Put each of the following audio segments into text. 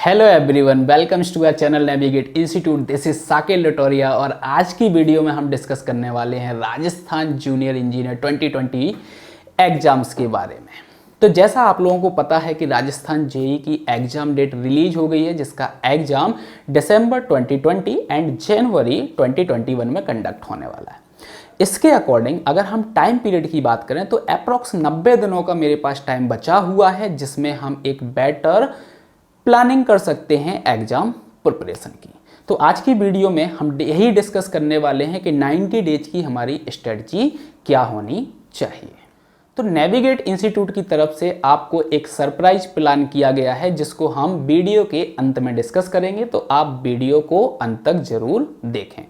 Hello everyone, welcomes to our channel navigate institute. This is Saket Latoria और आज की video में हम डिस्कस करने वाले हैं राजस्थान जूनियर इंजीनियर 2020 एग्जाम्स के बारे में। तो जैसा आप लोगों को पता है कि राजस्थान जेई की एग्जाम डेट रिलीज हो गई है, जिसका एग्जाम दिसंबर 2020 एंड जनवरी 2021 में कंडक्ट होने वाला है। इसके अकॉर्डिंग अगर हम टाइम पीरियड की बात करें तो अप्रॉक्स 90 दिनों का मेरे पास टाइम बचा हुआ है, जिसमें हम एक बेटर प्लानिंग कर सकते हैं एग्जाम प्रिपरेशन की। तो आज की वीडियो में हम यही डिस्कस करने वाले हैं कि 90 डेज की हमारी स्ट्रेटजी क्या होनी चाहिए। तो नेविगेट इंस्टीट्यूट की तरफ से आपको एक सरप्राइज प्लान किया गया है, जिसको हम वीडियो के अंत में डिस्कस करेंगे, तो आप वीडियो को अंत तक जरूर देखें।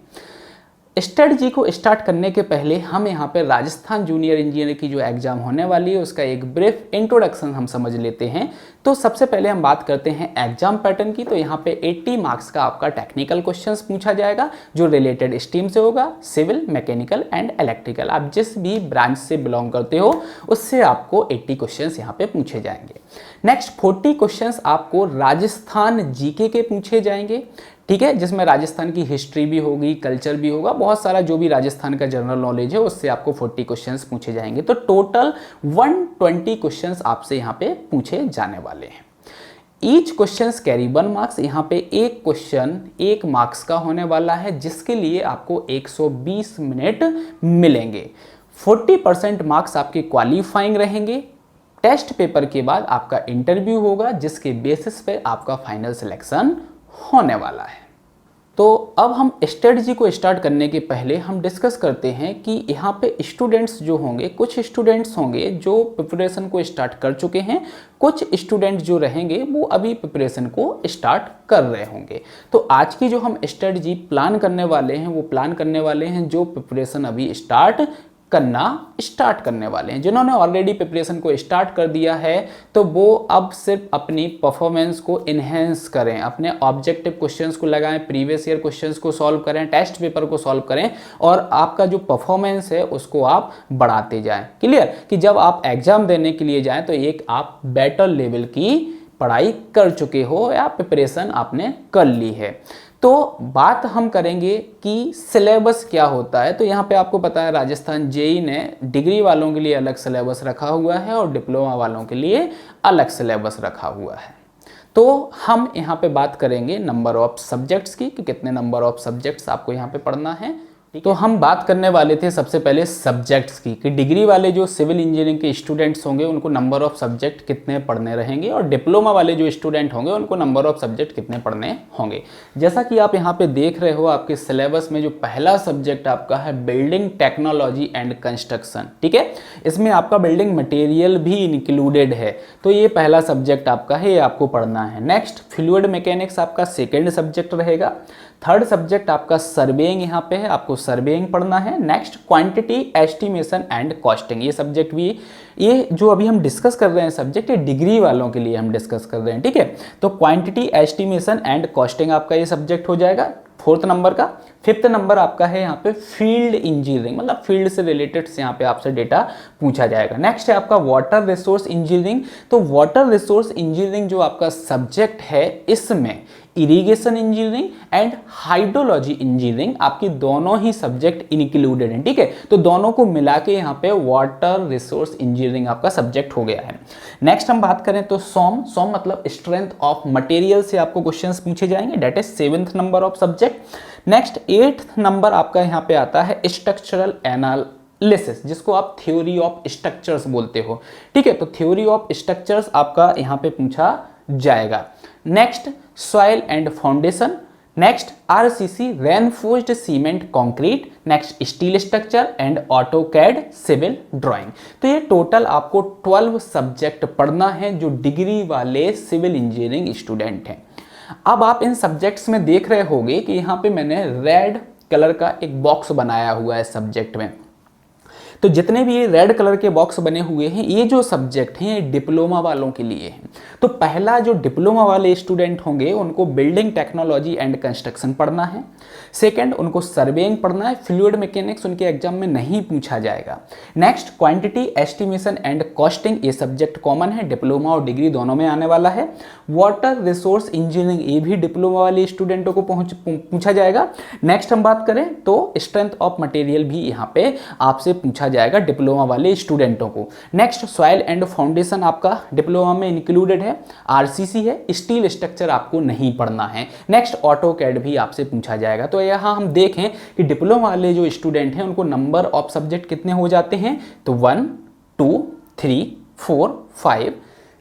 स्ट्रेटजी को स्टार्ट करने के पहले हम यहाँ पे राजस्थान जूनियर इंजीनियर की जो एग्जाम होने वाली है उसका एक ब्रीफ इंट्रोडक्शन हम समझ लेते हैं। तो सबसे पहले हम बात करते हैं एग्जाम पैटर्न की। तो यहाँ पे 80 मार्क्स का आपका टेक्निकल क्वेश्चंस पूछा जाएगा, जो रिलेटेड स्ट्रीम से होगा, सिविल, मैकेनिकल एंड इलेक्ट्रिकल। आप जिस भी ब्रांच से बिलोंग करते हो उससे आपको 80 क्वेश्चंस यहाँ पे पूछे जाएंगे। नेक्स्ट 40 क्वेश्चंस आपको राजस्थान जीके के पूछे जाएंगे, ठीक है, जिसमें राजस्थान की हिस्ट्री भी होगी, कल्चर भी होगा, बहुत सारा जो भी राजस्थान का जनरल नॉलेज है उससे आपको 40 क्वेश्चंस पूछे जाएंगे। तो टोटल 120 क्वेश्चंस आपसे यहाँ पे पूछे जाने वाले हैं। Each questions carry 1 marks. यहाँ पे एक क्वेश्चन 1 मार्क्स का होने वाला है, जिसके लिए आपको 120 मिनट मिलेंगे। 40% मार्क्स आपके क्वालिफाइंग रहेंगे। टेस्ट पेपर के बाद आपका इंटरव्यू होगा, जिसके बेसिस पे आपका फाइनल सिलेक्शन होने वाला है। तो अब हम स्ट्रेटजी को स्टार्ट करने के पहले हम डिस्कस करते हैं कि यहाँ पे स्टूडेंट्स जो होंगे, कुछ स्टूडेंट्स होंगे जो प्रिपरेशन को स्टार्ट कर चुके हैं, कुछ स्टूडेंट्स जो रहेंगे वो अभी प्रिपरेशन को स्टार्ट कर रहे होंगे। तो आज की जो हम स्ट्रेटजी प्लान करने वाले हैं वो प्लान करने वाले हैं जो प्रिपरेशन अभी स्टार्ट करने वाले हैं। जिन्होंने ऑलरेडी प्रिपरेशन को स्टार्ट कर दिया है तो वो अब सिर्फ अपनी परफॉर्मेंस को इन्हेंस करें, अपने ऑब्जेक्टिव क्वेश्चंस को लगाएं, प्रीवियस ईयर क्वेश्चंस को सॉल्व करें, टेस्ट पेपर को सॉल्व करें और आपका जो परफॉर्मेंस है उसको आप बढ़ाते जाएं। क्लियर कि जब आप एग्जाम देने के लिए जाएं तो एक आप बेटर लेवल की पढ़ाई कर चुके हो या प्रिपरेशन आपने कर ली है। तो बात हम करेंगे कि सिलेबस क्या होता है। तो यहाँ पे आपको पता है राजस्थान जेई ने डिग्री वालों के लिए अलग सिलेबस रखा हुआ है और डिप्लोमा वालों के लिए अलग सिलेबस रखा हुआ है। तो हम यहाँ पे बात करेंगे नंबर ऑफ सब्जेक्ट्स की कि कितने नंबर ऑफ सब्जेक्ट्स आपको यहाँ पे पढ़ना है। तो हम बात करने वाले थे सबसे पहले सब्जेक्ट्स की कि डिग्री वाले जो सिविल इंजीनियरिंग के स्टूडेंट्स होंगे उनको नंबर ऑफ सब्जेक्ट कितने पढ़ने रहेंगे और डिप्लोमा वाले जो स्टूडेंट होंगे उनको नंबर ऑफ सब्जेक्ट कितने पढ़ने होंगे। जैसा कि आप यहाँ पे देख रहे हो आपके सिलेबस में जो पहला सब्जेक्ट आपका है बिल्डिंग टेक्नोलॉजी एंड कंस्ट्रक्शन, ठीक है, इसमें आपका बिल्डिंग मटेरियल भी इंक्लूडेड है। तो ये पहला सब्जेक्ट आपका है, ये आपको पढ़ना है। नेक्स्ट फ्लूइड मैकेनिक्स आपका सेकेंड सब्जेक्ट रहेगा। थर्ड सब्जेक्ट आपका सर्वेइंग यहाँ पे है, आपको सर्वेइंग पढ़ना है। Next quantity estimation and costing, ये सब्जेक्ट भी, ये जो अभी हम डिस्कस कर रहे हैं सब्जेक्ट, ये डिग्री वालों के लिए हम डिस्कस कर रहे हैं, ठीक है। तो क्वांटिटी एस्टिमेशन एंड कॉस्टिंग आपका ये सब्जेक्ट हो जाएगा 4th नंबर का। 5th नंबर आपका है यहाँ पे फील्ड इंजीनियरिंग, मतलब फील्ड से रिलेटेड से यहाँ पे आपसे डेटा पूछा जाएगा। नेक्स्ट है आपका वाटर रिसोर्स इंजीनियरिंग। तो वाटर रिसोर्स इंजीनियरिंग जो आपका सब्जेक्ट है, इसमें irrigation engineering and hydrology engineering आपकी दोनों ही सब्जेक्ट इंक्लूडेड हैं, ठीक है। तो दोनों को मिला के यहाँ पे वाटर रिसोर्स इंजीनियरिंग आपका सब्जेक्ट हो गया है। नेक्स्ट हम बात करें तो सॉम मतलब स्ट्रेंथ ऑफ मटेरियल से आपको क्वेश्चंस पूछे जाएंगे, date is 7th number of subject. Next 8th number आपका यहाँ पे आता है स्ट्रक्चरल एनालिसिस, जिसको आप थ्योरी ऑफ स्ट्रक्चर्स बोलते हो, ठीक है। तो थ्योरी ऑफ स्ट्रक्चर्स आपका यहाँ पे पूछा जाएगा। Next soil and foundation. Next RCC reinforced cement concrete. Next steel structure and AutoCAD civil drawing. तो ये टोटल आपको 12 सब्जेक्ट पढ़ना है जो डिग्री वाले सिविल इंजीनियरिंग स्टूडेंट हैं। अब आप इन सब्जेक्ट्स में देख रहे होंगे कि यहाँ पे मैंने रेड कलर का एक बॉक्स बनाया हुआ है सब्जेक्ट में। तो जितने भी ये रेड कलर के बॉक्स बने हुए हैं, ये जो सब्जेक्ट हैं ये डिप्लोमा वालों के लिए हैं। तो पहला जो डिप्लोमा वाले स्टूडेंट होंगे उनको बिल्डिंग टेक्नोलॉजी एंड कंस्ट्रक्शन पढ़ना है। सेकंड, उनको सर्वेइंग पढ़ना है। फ्लूइड मैकेनिक्स उनके एग्जाम में नहीं पूछा जाएगा। Next, quantity estimation and costing, ये सब्जेक्ट कॉमन है, डिप्लोमा और डिग्री दोनों में आने वाला है। वाटर रिसोर्स इंजीनियरिंग, ये भी डिप्लोमा वाले स्टूडेंटों को पूछा जाएगा। नेक्स्ट हम बात करें तो स्ट्रेंथ ऑफ मटेरियल भी यहाँ पे आपसे पूछा जाएगा डिप्लोमा वाले स्टूडेंटों को। नेक्स्ट, सॉइल एंड फाउंडेशन आपका डिप्लोमा में इंक्लूडेड है। आरसीसी है, स्टील स्ट्रक्चर आपको नहीं पढ़ना है। नेक्स्ट, ऑटोकैड भी आपसे पूछा जाएगा। तो यहाँ हम देखें कि डिप्लोमा वाले जो स्टूडेंट हैं उनको नंबर ऑफ सब्जेक्ट कितने हो जाते हैं, तो 1 2 3 4 5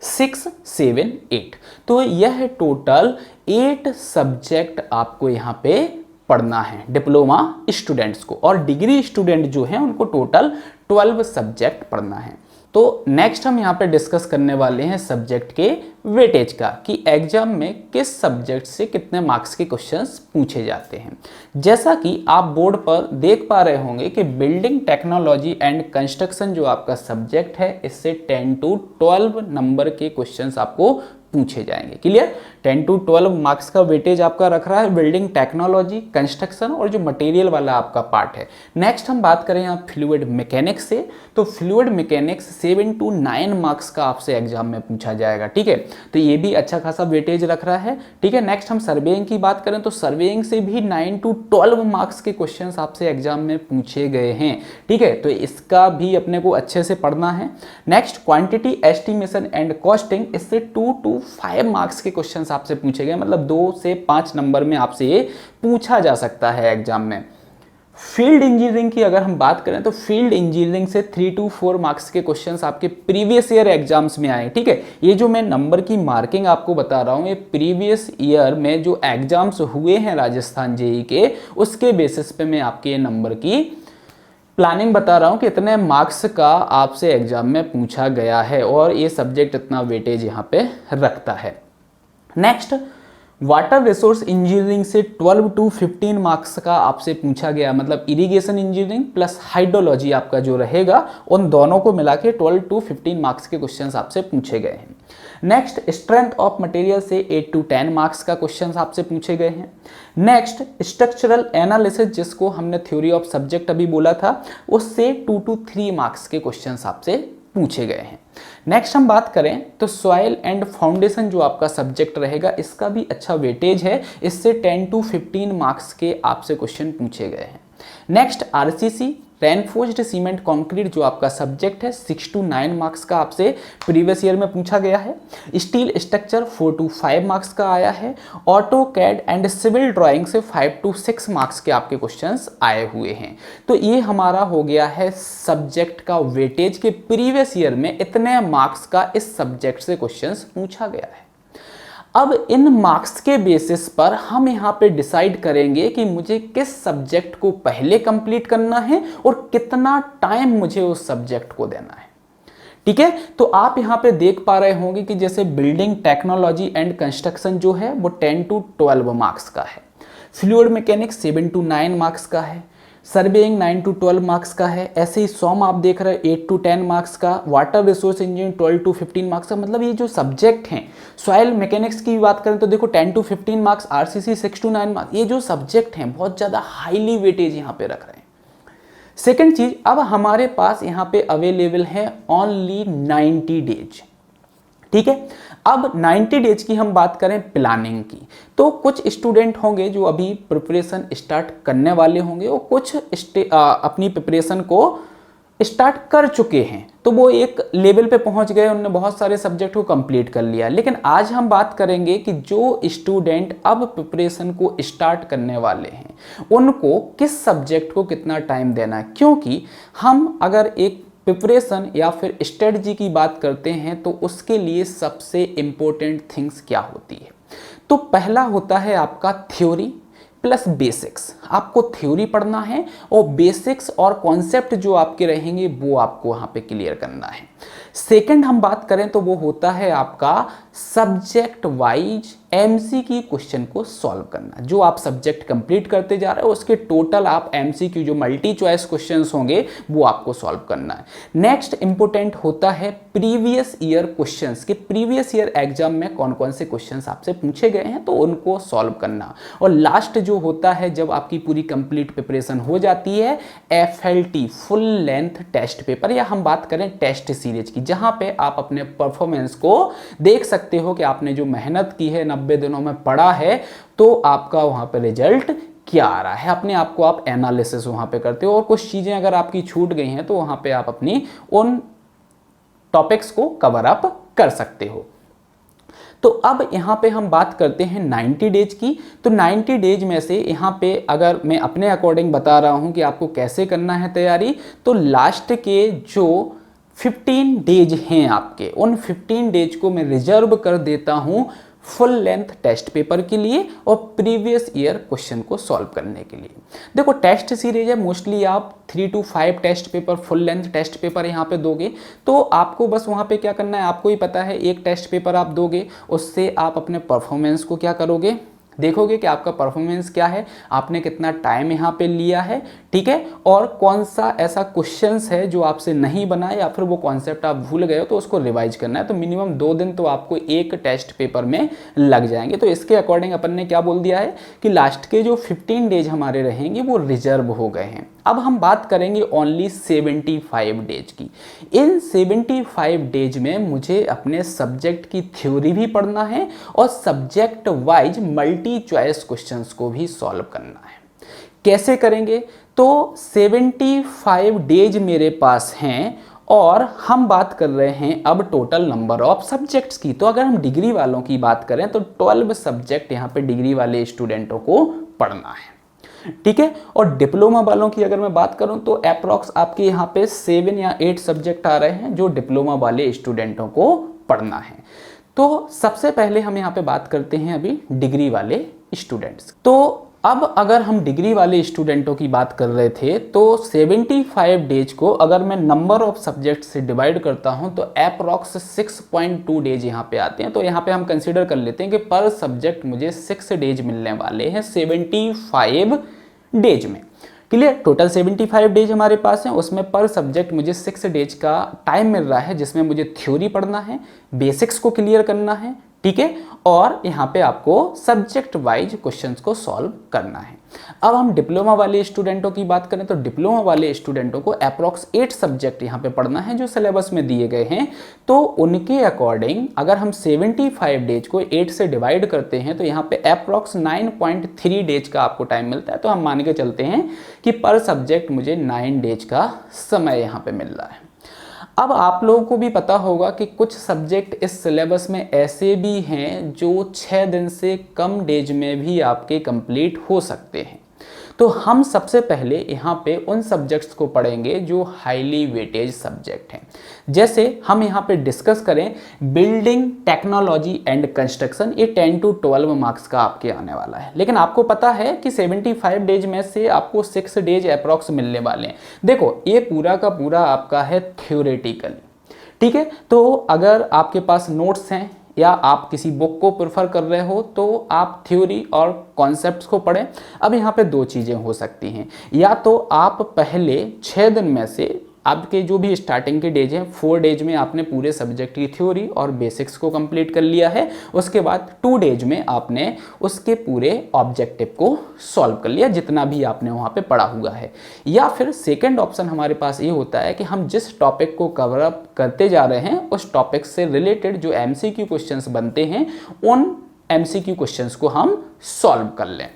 6 7 8। तो यह टोटल 8 सब्जेक्ट आपको यहाँ पे पढ़ना है डिप्लोमा स्टूडेंट्स को, और डिग्री स्टूडेंट जो हैं उनको टोटल 12 सब्जेक्ट पढ़ना है। तो नेक्स्ट हम यहाँ पे डिस्कस करने वाले हैं सब्जेक्ट के वेटेज का, कि एग्जाम में किस सब्जेक्ट से कितने मार्क्स के क्वेश्चंस पूछे जाते हैं। जैसा कि आप बोर्ड पर देख पा रहे होंगे कि बिल्डिंग टेक्नोलॉजी एंड कंस्ट्रक्शन जो आपका सब्जेक्ट है, इससे 10 to 12 नंबर के क्वेश्चंस आपको पूछे जाएंगे। क्लियर? 10 to 12 मार्क्स का वेटेज आपका रख रहा है बिल्डिंग टेक्नोलॉजी, कंस्ट्रक्शन और जो मटेरियल वाला आपका पार्ट है। नेक्स्ट हम बात करें यहाँ फ्लूइड मैकेनिक्स से, तो फ्लूइड मैकेनिक्स 7 to 9 मार्क्स का आपसे एग्जाम में पूछा जाएगा। ठीक है, तो ये भी अच्छा खासा वेटेज रख रहा है। ठीक है, नेक्स्ट हम सर्वेइंग की बात करें तो सर्वेइंग से भी 9 to 12 मार्क्स के क्वेश्चन आपसे एग्जाम में पूछे गए हैं। ठीक है, तो इसका भी अपने को अच्छे से पढ़ना है। Next, quantity estimation and costing, इससे 2 to 5 मार्क्स के क्वेश्चंस आपसे पूछे गए, मतलब 2 से 5 नंबर में आपसे ये पूछा जा सकता है एग्जाम में। फील्ड इंजीनियरिंग की अगर हम बात करें तो फील्ड इंजीनियरिंग से 3 to 4 मार्क्स के क्वेश्चंस आपके प्रीवियस ईयर एग्जाम्स में आए। ठीक है, ये जो मैं नंबर की मार्किंग आपको बता रहा हूँ, ये प्रीवियस ईयर में जो एग्जाम्स हुए हैं राजस्थान जेईई के, उसके बेसिस पे मैं आपके ये नंबर की प्लानिंग बता रहा हूँ कि इतने मार्क्स का आपसे एग्जाम में पूछा गया है और ये सब्जेक्ट इतना वेटेज यहाँ पे रखता है। नेक्स्ट, वाटर रिसोर्स इंजीनियरिंग से 12 to 15 मार्क्स का आपसे पूछा गया, मतलब इरिगेशन इंजीनियरिंग प्लस हाइड्रोलॉजी आपका जो रहेगा, उन दोनों को मिला के 12 to 15 मार्क्स के क्वेश्चंस आपसे पूछे गए हैं। नेक्स्ट, स्ट्रेंथ ऑफ मटेरियल से 8 to 10 मार्क्स का क्वेश्चंस आपसे पूछे गए हैं। नेक्स्ट, स्ट्रक्चरल एनालिसिस, जिसको हमने थ्योरी ऑफ सब्जेक्ट अभी बोला था, उससे 2 to 3 मार्क्स के क्वेश्चंस आपसे पूछे गए हैं। नेक्स्ट हम बात करें तो सॉइल एंड फाउंडेशन जो आपका सब्जेक्ट रहेगा, इसका भी अच्छा वेटेज है, इससे 10 to 15 मार्क्स के आपसे क्वेश्चन पूछे गए हैं। Next, RCC reinforced cement concrete जो आपका सब्जेक्ट है, 6 to 9 मार्क्स का आपसे प्रीवियस ईयर में पूछा गया है। स्टील स्ट्रक्चर 4 to 5 मार्क्स का आया है। AutoCAD and civil drawing से 5 to 6 मार्क्स के आपके क्वेश्चंस आए हुए हैं। तो ये हमारा हो गया है सब्जेक्ट का वेटेज के प्रीवियस ईयर में इतने मार्क्स का इस सब्जेक्ट से क्वेश्चंस पूछा गया है। अब इन मार्क्स के बेसिस पर हम यहाँ पे डिसाइड करेंगे कि मुझे किस सब्जेक्ट को पहले कंप्लीट करना है और कितना टाइम मुझे उस सब्जेक्ट को देना है। ठीक है, तो आप यहाँ पे देख पा रहे होंगे कि जैसे बिल्डिंग टेक्नोलॉजी एंड कंस्ट्रक्शन जो है वो 10 to 12 मार्क्स का है। फ्लूइड मैकेनिक्स 7 to 9 मार्क्स का है। सर्वेइंग 9 to 12 मार्क्स का है। ऐसे ही सॉम आप देख रहे हैं 8 to 10 मार्क्स का। Water resource engineering 12 to 15 marks का। मतलब ये जो सब्जेक्ट हैं, सॉइल मैकेनिक्स की बात करें तो देखो 10 to 15 marks, RCC 6 to 9 marks. ये जो सब्जेक्ट हैं बहुत ज़्यादा हाईली वेटेज यहाँ पे रख रहे हैं। सेकेंड चीज, अब हमारे पास यहाँ पे अवेलेबल है ओनली 90 डेज। ठीक है, अब 90 डेज की हम बात करें प्लानिंग की, तो कुछ स्टूडेंट होंगे जो अभी प्रिपरेशन स्टार्ट करने वाले होंगे और कुछ अपनी प्रिपरेशन को स्टार्ट कर चुके हैं, तो वो एक लेवल पे पहुंच गए, उन्होंने बहुत सारे सब्जेक्ट को कंप्लीट कर लिया। लेकिन आज हम बात करेंगे कि जो स्टूडेंट अब प्रिपरेशन को स्टार्ट करने वाले हैं उनको किस सब्जेक्ट को कितना टाइम देना है। क्योंकि हम अगर एक प्रिपरेशन या फिर स्ट्रेटजी की बात करते हैं तो उसके लिए सबसे इम्पोर्टेंट थिंग्स क्या होती है, तो पहला होता है आपका थ्योरी प्लस बेसिक्स। आपको थ्योरी पढ़ना है और बेसिक्स और कॉन्सेप्ट जो आपके रहेंगे वो आपको वहाँ पे क्लियर करना है। सेकंड हम बात करें तो वो होता है आपका सब्जेक्ट वाइज एमसीक्यू क्वेश्चन को सॉल्व करना। जो आप सब्जेक्ट कंप्लीट करते जा रहे हो उसके टोटल आप एमसीक्यू जो मल्टी चॉइस क्वेश्चंस होंगे वो आपको सॉल्व करना है। नेक्स्ट इंपॉर्टेंट होता है प्रीवियस ईयर क्वेश्चंस, कि प्रीवियस ईयर एग्जाम में कौन कौन से क्वेश्चंस आपसे पूछे गए हैं तो उनको सॉल्व करना। और लास्ट जो होता है जब आपकी पूरी कंप्लीट प्रिपरेशन हो जाती है, FLT full length test paper, या हम बात करें टेस्ट सीरीज की, जहां पे आप अपने परफॉर्मेंस को देख सकते हो कि आपने जो मेहनत की है 90 दिनों में पढ़ा है तो आपका वहां पे रिजल्ट क्या आ रहा है। अपने आप को आप एनालिसिस वहां पे करते हो और कुछ चीजें अगर आपकी छूट गई हैं तो वहां पे आप अपनी उन टॉपिक्स को कवर अप कर सकते हो। तो अब यहाँ पे हम बात करते हैं 90 डेज की। तो 90 डेज में से यहाँ पे अगर मैं अपने अकॉर्डिंग बता रहा हूँ कि आपको कैसे करना है तैयारी, तो लास्ट के जो 15 डेज हैं आपके, उन 15 डेज को मैं रिजर्व कर देता हूँ फुल लेंथ टेस्ट पेपर के लिए और प्रीवियस ईयर क्वेश्चन को सॉल्व करने के लिए। देखो टेस्ट सीरीज है, मोस्टली आप 3 to 5 test paper, full length test paper यहाँ पे दोगे तो आपको बस वहाँ पे क्या करना है, आपको ही पता है। एक टेस्ट पेपर आप दोगे, उससे आप अपने परफॉर्मेंस को क्या करोगे, देखोगे कि आपका परफॉर्मेंस क्या है, आपने कितना टाइम यहाँ पे लिया है, ठीक है, और कौन सा ऐसा क्वेश्चंस है जो आपसे नहीं बना या फिर वो कॉन्सेप्ट आप भूल गए हो तो उसको रिवाइज करना है। तो मिनिमम 2 दिन तो आपको एक टेस्ट पेपर में लग जाएंगे। तो इसके अकॉर्डिंग अपन ने क्या बोल दिया है कि लास्ट के जो 15 डेज हमारे रहेंगे वो रिजर्व हो गए हैं। अब हम बात करेंगे ओनली 75 डेज की। इन 75 डेज में मुझे अपने सब्जेक्ट की थ्योरी भी पढ़ना है और subject wise multi choice questions को भी सॉल्व करना है। कैसे करेंगे, तो 75 डेज मेरे पास हैं और हम बात कर रहे हैं अब टोटल नंबर ऑफ सब्जेक्ट्स की। तो अगर हम डिग्री वालों की बात करें तो 12 सब्जेक्ट यहाँ पे डिग्री वाले स्टूडेंटों को पढ़ना है, ठीक है। और डिप्लोमा वालों की अगर मैं बात करूं तो अप्रॉक्स आपके यहाँ पे 7 या 8 सब्जेक्ट आ रहे हैं जो डिप्लोमा वाले स्टूडेंटों को पढ़ना है। तो सबसे पहले हम यहाँ पे बात करते हैं अभी डिग्री वाले स्टूडेंट्स। तो अब अगर हम डिग्री वाले स्टूडेंटों की बात कर रहे थे तो 75 डेज को अगर मैं नंबर ऑफ सब्जेक्ट से डिवाइड करता हूं तो अप्रॉक्स 6.2 डेज यहाँ पे आते हैं। तो यहाँ पे हम कंसीडर कर लेते हैं कि पर सब्जेक्ट मुझे 6 डेज मिलने वाले हैं 75 डेज में। क्लियर, टोटल 75 डेज हमारे पास हैं, उसमें पर सब्जेक्ट मुझे 6 डेज का टाइम मिल रहा है जिसमें मुझे थ्योरी पढ़ना है, बेसिक्स को क्लियर करना है, ठीक है, और यहाँ पे आपको सब्जेक्ट वाइज क्वेश्चंस को सॉल्व करना है। अब हम डिप्लोमा वाले स्टूडेंटों की बात करें तो डिप्लोमा वाले स्टूडेंटों को अप्रॉक्स 8 सब्जेक्ट यहाँ पे पढ़ना है जो सिलेबस में दिए गए हैं। तो उनके अकॉर्डिंग अगर हम 75 डेज को 8 से डिवाइड करते हैं तो यहाँ पे अप्रॉक्स 9.3 डेज का आपको टाइम मिलता है। तो हम मान के चलते हैं कि पर सब्जेक्ट मुझे 9 डेज का समय यहाँ पे मिल रहा है। अब आप लोगों को भी पता होगा कि कुछ सब्जेक्ट इस सिलेबस में ऐसे भी हैं जो 6 दिन से कम डेज में भी आपके कंप्लीट हो सकते हैं। तो हम सबसे पहले यहाँ पे उन सब्जेक्ट्स को पढ़ेंगे जो हाईली वेटेज सब्जेक्ट हैं। जैसे हम यहाँ पे डिस्कस करें बिल्डिंग टेक्नोलॉजी एंड कंस्ट्रक्शन, ये 10 to 12 मार्क्स का आपके आने वाला है। लेकिन आपको पता है कि 75 डेज में से आपको 6 डेज अप्रॉक्स मिलने वाले हैं। देखो ये पूरा का पूरा आपका है थ्योरेटिकल, ठीक है। तो अगर आपके पास नोट्स हैं या आप किसी बुक को प्रेफर कर रहे हो तो आप थ्योरी और कॉन्सेप्ट्स को पढ़ें। अब यहाँ पे 2 चीज़ें हो सकती हैं, या तो आप पहले 6 दिन में से आपके जो भी स्टार्टिंग के डेज हैं 4 डेज में आपने पूरे सब्जेक्ट की थ्योरी और बेसिक्स को कंप्लीट कर लिया है, उसके बाद 2 डेज में आपने उसके पूरे ऑब्जेक्टिव को सॉल्व कर लिया जितना भी आपने वहाँ पे पढ़ा हुआ है। या फिर सेकंड ऑप्शन हमारे पास ये होता है कि हम जिस टॉपिक को कवर अप करते जा रहे हैं उस टॉपिक से रिलेटेड जो MCQ क्वेश्चंस बनते हैं उन MCQ क्वेश्चंस को हम सॉल्व कर लें,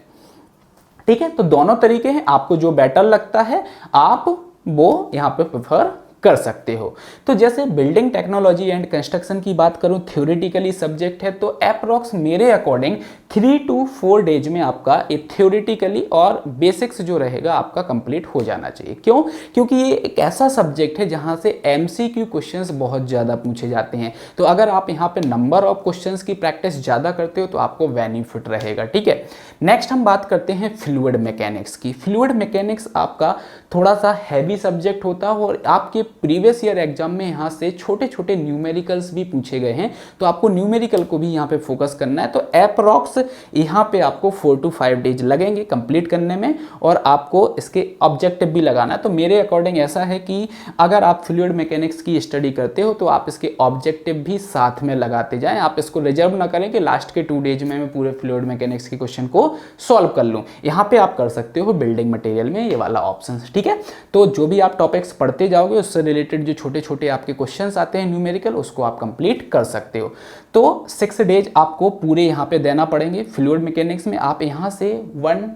ठीक है। तो दोनों तरीके हैं, आपको जो बेटर लगता है आप वो यहाँ पे प्रेफर कर सकते हो। तो जैसे बिल्डिंग टेक्नोलॉजी एंड कंस्ट्रक्शन की बात करूँ, थ्योरेटिकली सब्जेक्ट है तो अप्रॉक्स मेरे अकॉर्डिंग 3 to 4 डेज में आपका ये थ्योरेटिकली और बेसिक्स जो रहेगा आपका कंप्लीट हो जाना चाहिए। क्यों? क्योंकि ये एक ऐसा सब्जेक्ट है जहाँ से MCQ क्वेश्चंस बहुत ज़्यादा पूछे जाते हैं। तो अगर आप यहाँ पे नंबर ऑफ क्वेश्चंस की प्रैक्टिस ज़्यादा करते हो तो आपको बेनिफिट रहेगा, ठीक है। नेक्स्ट हम बात करते हैं फ्लूइड मैकेनिक्स की। फ्लूइड मैकेनिक्स आपका थोड़ा सा हैवी सब्जेक्ट होता है और आपके प्रीवियस ईयर एग्जाम में यहाँ से छोटे छोटे न्यूमेरिकल्स भी पूछे गए हैं, तो आपको न्यूमेरिकल को भी यहाँ पे फोकस करना है। तो अप्रॉक्स यहाँ पे आपको 4 to 5 डेज लगेंगे कंप्लीट करने में, और आपको इसके ऑब्जेक्टिव भी लगाना है। तो मेरे अकॉर्डिंग ऐसा है कि अगर आप फ्लूइड मैकेनिक्स की स्टडी करते हो तो आप इसके ऑब्जेक्टिव भी साथ में लगाते जाएं। आप इसको रिजर्व ना करें कि लास्ट के 2 डेज में मैं पूरे फ्लूइड मैकेनिक्स के क्वेश्चन को सॉल्व कर लूं। यहाँ पे आप कर सकते हो बिल्डिंग मटेरियल में ये वाला ऑप्शन, ठीक है। तो जो भी आप टॉपिक्स पढ़ते जाओगे उससे रिलेटेड जो छोटे छोटे आपके क्वेश्चंस आते हैं न्यूमेरिकल, उसको आप कंप्लीट कर सकते हो। तो 6 डेज आपको पूरे यहाँ पे देना पड़ेंगे। फ्लूइड मैकेनिक्स में आप यहाँ से 1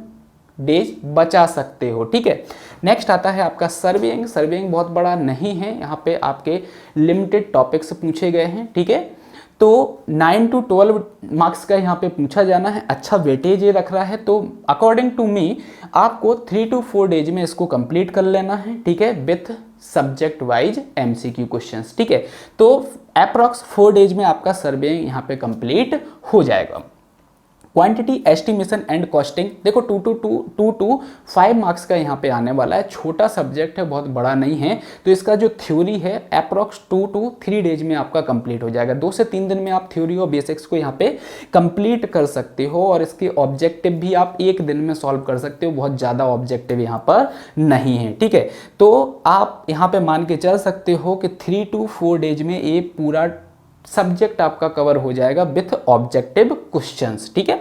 डेज बचा सकते हो, ठीक है। नेक्स्ट आता है आपका सर्वेइंग। सर्वेइंग बहुत बड़ा नहीं है, यहाँ पे आपके लिमिटेड टॉपिक्स पूछे गए हैं, ठीक है। तो 9 to 12 मार्क्स का यहाँ पे पूछा जाना है। अच्छा वेटेज ये रख रहा है, तो अकॉर्डिंग टू मी आपको 3 to 4 डेज में इसको कंप्लीट कर लेना है, ठीक है, with subject wise MCQ questions, ठीक है। तो अप्रॉक्स 4 डेज में आपका सर्वेइंग यहाँ पे कंप्लीट हो जाएगा। क्वांटिटी एस्टिमेशन एंड कॉस्टिंग, देखो 2 to 5 मार्क्स का यहाँ पे आने वाला है। छोटा सब्जेक्ट है, बहुत बड़ा नहीं है, तो इसका जो थ्योरी है अप्रॉक्स 2 to 3 डेज में आपका कंप्लीट हो जाएगा। 2 से 3 दिन में आप थ्योरी और बेसिक्स को यहाँ पे कंप्लीट कर सकते हो, और इसके ऑब्जेक्टिव भी आप 1 दिन में सॉल्व कर सकते हो। बहुत ज़्यादा ऑब्जेक्टिव यहाँ पर नहीं है, ठीक है। तो आप यहाँ पे मान के चल सकते हो कि 3 to 4 डेज में ये पूरा सब्जेक्ट आपका कवर हो जाएगा विथ ऑब्जेक्टिव क्वेश्चंस, ठीक है।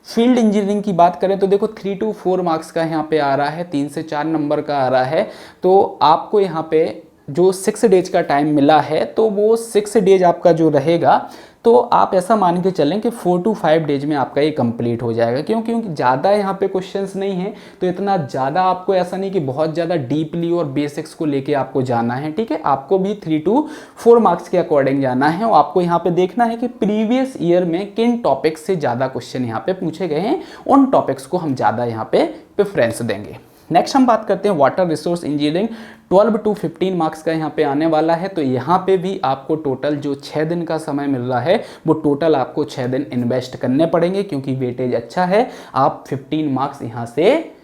फील्ड इंजीनियरिंग की बात करें तो देखो 3 to 4 मार्क्स का यहाँ पे आ रहा है, 3 से 4 नंबर का आ रहा है। तो आपको यहाँ पे जो 6 डेज का टाइम मिला है, तो वो 6 डेज आपका जो रहेगा, तो आप ऐसा मान के चलें कि 4 to 5 डेज में आपका ये कंप्लीट हो जाएगा। क्योंकि ज़्यादा यहाँ पे क्वेश्चंस नहीं है, तो इतना ज़्यादा आपको ऐसा नहीं कि बहुत ज़्यादा डीपली और बेसिक्स को लेके आपको जाना है, ठीक है। आपको भी 3 to 4 मार्क्स के अकॉर्डिंग जाना है, और आपको यहाँ पे देखना है कि प्रीवियस ईयर में किन टॉपिक्स से ज़्यादा क्वेश्चन यहाँ पे पूछे गए हैं, उन टॉपिक्स को हम ज़्यादा यहाँ पे प्रेफरेंस देंगे। नेक्स्ट हम बात करते हैं water resource engineering. 12 to 15 marks का यहाँ पे आने वाला है। तो यहाँ पे भी आपको टोटल जो 6 दिन का समय मिल रहा है, वो टोटल आपको 6 दिन इन्वेस्ट करने पड़ेंगे, क्योंकि वेटेज अच्छा है। आप 15 मार्क्स यहाँ से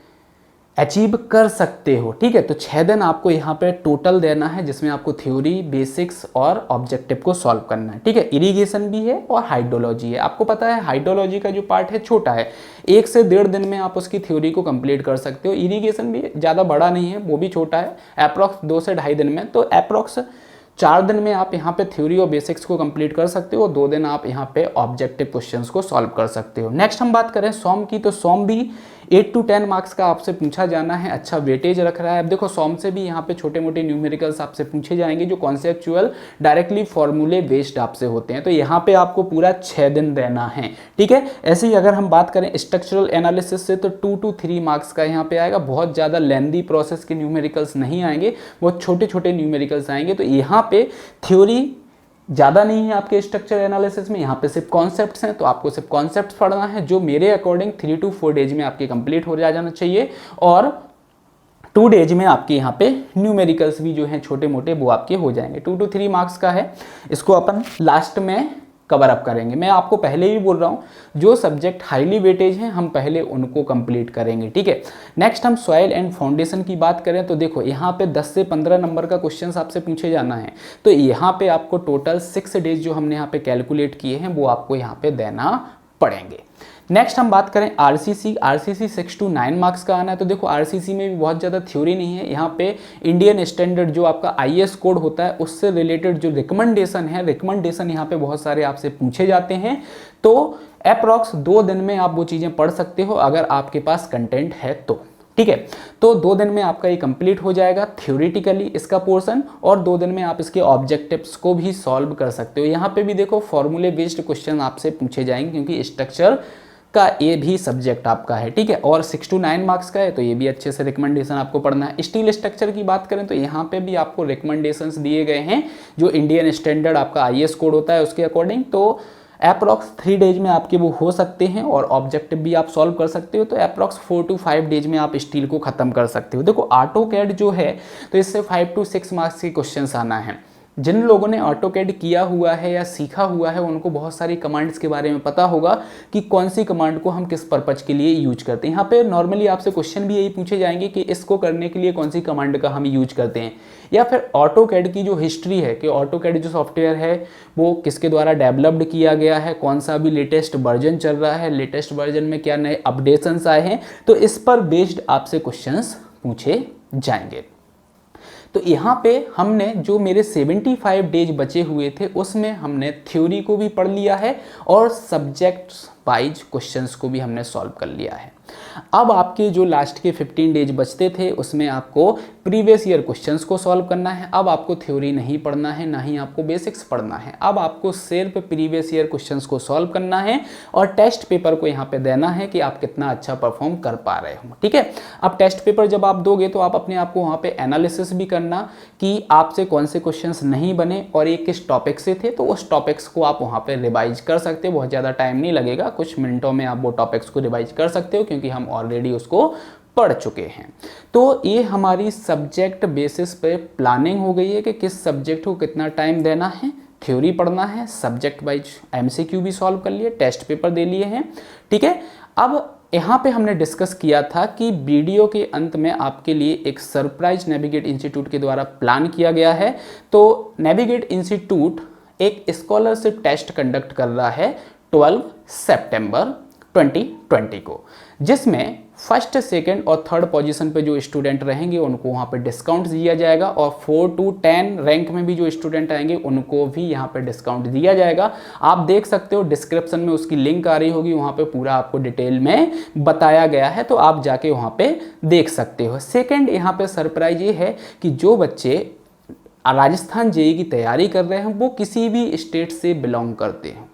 अचीव कर सकते हो, ठीक है। तो 6 दिन आपको यहाँ पे टोटल देना है, जिसमें आपको थ्योरी, बेसिक्स और ऑब्जेक्टिव को सॉल्व करना है, ठीक है। इरिगेशन भी है और हाइड्रोलॉजी है। आपको पता है हाइड्रोलॉजी का जो पार्ट है छोटा है, 1 से 1.5 दिन में आप उसकी थ्योरी को कंप्लीट कर सकते हो। इरिगेशन भी ज़्यादा बड़ा नहीं है, वो भी छोटा है, अप्रॉक्स 2 से 2.5 दिन में। तो अप्रॉक्स 4 दिन में आप यहाँ पे थ्योरी और बेसिक्स को कंप्लीट कर सकते हो, 2 दिन आप यहाँ पे ऑब्जेक्टिव क्वेश्चंस को सॉल्व कर सकते हो। नेक्स्ट हम बात करें सॉम की, तो सॉम भी 8 to 10 मार्क्स का आपसे पूछा जाना है। अच्छा वेटेज रख रहा है। अब देखो सॉम से भी यहाँ पे छोटे मोटे न्यूमेरिकल्स आपसे पूछे जाएंगे, जो कॉन्सेप्चुअल डायरेक्टली फॉर्मूले बेस्ड आपसे होते हैं। तो यहाँ पे आपको पूरा 6 दिन देना है, ठीक है। ऐसे ही अगर हम बात करें स्ट्रक्चरल एनालिसिस से, तो 2 to 3 मार्क्स का यहाँ पे आएगा। बहुत ज़्यादा लेंदी प्रोसेस के न्यूमेरिकल्स नहीं आएंगे, बहुत छोटे छोटे न्यूमेरिकल्स आएंगे। तो यहाँ पे थ्योरी ज़्यादा नहीं है आपके स्ट्रक्चर एनालिसिस में, यहाँ पे सिर्फ कॉन्सेप्ट्स हैं, तो आपको सिर्फ कॉन्सेप्ट्स पढ़ना है, जो मेरे अकॉर्डिंग 3 to 4 डेज में आपके कंप्लीट हो जाना चाहिए। और 2 डेज में आपके यहाँ पे न्यूमेरिकल्स भी जो हैं छोटे मोटे वो आपके हो जाएंगे। 2 to 3 मार्क्स का है, इसको अपन लास्ट में कवर अप करेंगे। मैं आपको पहले ही बोल रहा हूँ, जो सब्जेक्ट हाईली वेटेज हैं हम पहले उनको कंप्लीट करेंगे, ठीक है। नेक्स्ट हम सॉइल एंड फाउंडेशन की बात करें, तो देखो यहाँ पे 10 से 15 नंबर का क्वेश्चन आपसे पूछे जाना है। तो यहाँ पे आपको टोटल 6 डेज जो हमने यहाँ पे कैलकुलेट किए हैं, वो आपको यहाँ पे देना पड़ेंगे। नेक्स्ट हम बात करें आरसीसी। आरसीसी 6 to 9 मार्क्स का आना है। तो देखो आरसीसी में भी बहुत ज़्यादा थ्योरी नहीं है। यहाँ पे इंडियन स्टैंडर्ड जो आपका आईएएस कोड होता है, उससे रिलेटेड जो रिकमेंडेशन है, रिकमेंडेशन यहाँ पे बहुत सारे आपसे पूछे जाते हैं। तो अप्रॉक्स 2 दिन में आप वो चीज़ें पढ़ सकते हो, अगर आपके पास कंटेंट है तो, ठीक है। तो 2 दिन में आपका ये कंप्लीट हो जाएगा थ्योरेटिकली इसका पोर्शन, और 2 दिन में आप इसके ऑब्जेक्टिव्स को भी सॉल्व कर सकते हो। यहाँ पे भी देखो फॉर्मूले बेस्ड क्वेश्चन आपसे पूछे जाएंगे, क्योंकि स्ट्रक्चर का ये भी सब्जेक्ट आपका है, ठीक है। और 6 to 9 मार्क्स का है, तो ये भी अच्छे से रिकमेंडेशन आपको पढ़ना है। स्टील स्ट्रक्चर की बात करें तो यहाँ पे भी आपको रिकमेंडेशंस दिए गए हैं, जो इंडियन स्टैंडर्ड आपका आईएएस कोड होता है उसके अकॉर्डिंग। तो अप्रॉक्स 3 डेज में आपके वो हो सकते हैं, और ऑब्जेक्टिव भी आप सॉल्व कर सकते हो। तो अप्रॉक्स 4 to 5 डेज में आप स्टील को खत्म कर सकते हो। देखो ऑटो कैड जो है, तो इससे 5 to 6 मार्क्स के क्वेश्चन आना है। जिन लोगों ने ऑटोकैड किया हुआ है या सीखा हुआ है उनको बहुत सारी कमांड्स के बारे में पता होगा कि कौन सी कमांड को हम किस पर्पज के लिए यूज करते हैं। यहाँ पे नॉर्मली आपसे क्वेश्चन भी यही पूछे जाएंगे कि इसको करने के लिए कौन सी कमांड का हम यूज करते हैं, या फिर ऑटोकैड की जो हिस्ट्री है कि ऑटोकैड जो सॉफ्टवेयर है वो किसके द्वारा डेवलप्ड किया गया है, कौन सा भी लेटेस्ट वर्जन चल रहा है, लेटेस्ट वर्जन में क्या नए अपडेशंस आए हैं, तो इस पर बेस्ड आपसे क्वेश्चंस पूछे जाएंगे। तो यहाँ पे हमने जो मेरे 75 डेज बचे हुए थे उसमें हमने थ्योरी को भी पढ़ लिया है और सब्जेक्ट वाइज क्वेश्चंस को भी हमने सॉल्व कर लिया है। अब आपके जो लास्ट के 15 डेज बचते थे उसमें आपको प्रीवियस ईयर क्वेश्चंस को सॉल्व करना है। अब आपको थ्योरी नहीं पढ़ना है, ना ही आपको बेसिक्स पढ़ना है। अब आपको सिर्फ प्रीवियस ईयर क्वेश्चंस को सॉल्व करना है और टेस्ट पेपर को यहाँ पे देना है कि आप कितना अच्छा परफॉर्म कर पा रहे हो। ठीक है, अब टेस्ट पेपर जब आप दोगे तो आप अपने आप को वहाँ पे एनालिसिस भी करना कि आपसे कौन से क्वेश्चंस नहीं बने और ये किस टॉपिक से थे, तो उस टॉपिक्स को आप वहाँ पे रिवाइज कर सकते हो। बहुत ज़्यादा टाइम नहीं लगेगा, कुछ मिनटों में आप वो टॉपिक्स को रिवाइज कर सकते हो क्योंकि हम ऑलरेडी उसको पढ़ चुके हैं। तो ये हमारी सब्जेक्ट बेसिस पे प्लानिंग हो गई है कि किस सब्जेक्ट को कितना टाइम देना है, थ्योरी पढ़ना है, सब्जेक्ट वाइज एमसीक्यू भी सॉल्व कर लिए, टेस्ट पेपर दे लिए हैं। ठीक है, अब यहाँ पे हमने डिस्कस किया था कि वीडियो के अंत में आपके लिए एक सरप्राइज नेविगेट इंस्टीट्यूट के द्वारा प्लान किया गया है। तो नेविगेट इंस्टीट्यूट एक स्कॉलरशिप टेस्ट कंडक्ट कर रहा है 12 सितंबर 2020 को, जिसमें फर्स्ट, सेकंड और थर्ड पोजीशन पे जो स्टूडेंट रहेंगे उनको वहाँ पे डिस्काउंट दिया जाएगा और 4 to 10 रैंक में भी जो स्टूडेंट आएंगे उनको भी यहाँ पे डिस्काउंट दिया जाएगा। आप देख सकते हो डिस्क्रिप्शन में उसकी लिंक आ रही होगी, वहाँ पे पूरा आपको डिटेल में बताया गया है, तो आप जाके वहाँ पे देख सकते हो। सेकेंड यहाँ पे सरप्राइज ये है कि जो बच्चे राजस्थान जेईई की तैयारी कर रहे हैं वो किसी भी स्टेट से बिलोंग करते हैं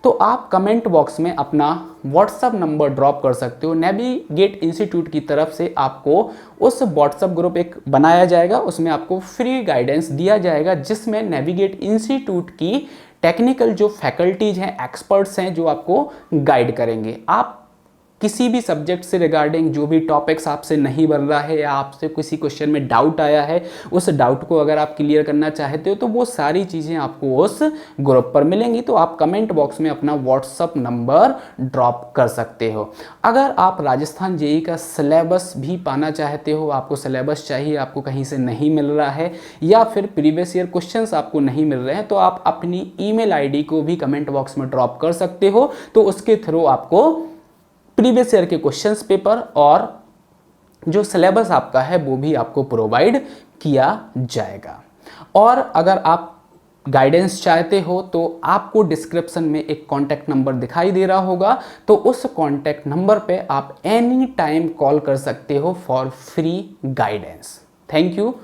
तो आप कमेंट बॉक्स में अपना व्हाट्सअप नंबर ड्रॉप कर सकते हो। नेविगेट इंस्टीट्यूट की तरफ से आपको उस व्हाट्सअप ग्रुप एक बनाया जाएगा, उसमें आपको फ्री गाइडेंस दिया जाएगा जिसमें नेविगेट इंस्टीट्यूट की टेक्निकल जो फैकल्टीज हैं, एक्सपर्ट्स हैं, जो आपको गाइड करेंगे। आप किसी भी सब्जेक्ट से रिगार्डिंग जो भी टॉपिक्स आपसे नहीं बन रहा है या आपसे किसी क्वेश्चन में डाउट आया है, उस डाउट को अगर आप क्लियर करना चाहते हो तो वो सारी चीज़ें आपको उस ग्रुप पर मिलेंगी। तो आप कमेंट बॉक्स में अपना व्हाट्सअप नंबर ड्रॉप कर सकते हो। अगर आप राजस्थान जेईई का सिलेबस भी पाना चाहते हो, आपको सिलेबस चाहिए, आपको कहीं से नहीं मिल रहा है या फिर प्रीवियस ईयर क्वेश्चंस आपको नहीं मिल रहे हैं, तो आप अपनी ईमेल आईडी को भी कमेंट बॉक्स में ड्रॉप कर सकते हो। तो उसके थ्रू आपको प्रीवियस ईयर के क्वेश्चंस पेपर और जो सिलेबस आपका है वो भी आपको प्रोवाइड किया जाएगा। और अगर आप गाइडेंस चाहते हो तो आपको डिस्क्रिप्शन में एक कॉन्टैक्ट नंबर दिखाई दे रहा होगा, तो उस कॉन्टैक्ट नंबर पे आप एनी टाइम कॉल कर सकते हो for free guidance. Thank you.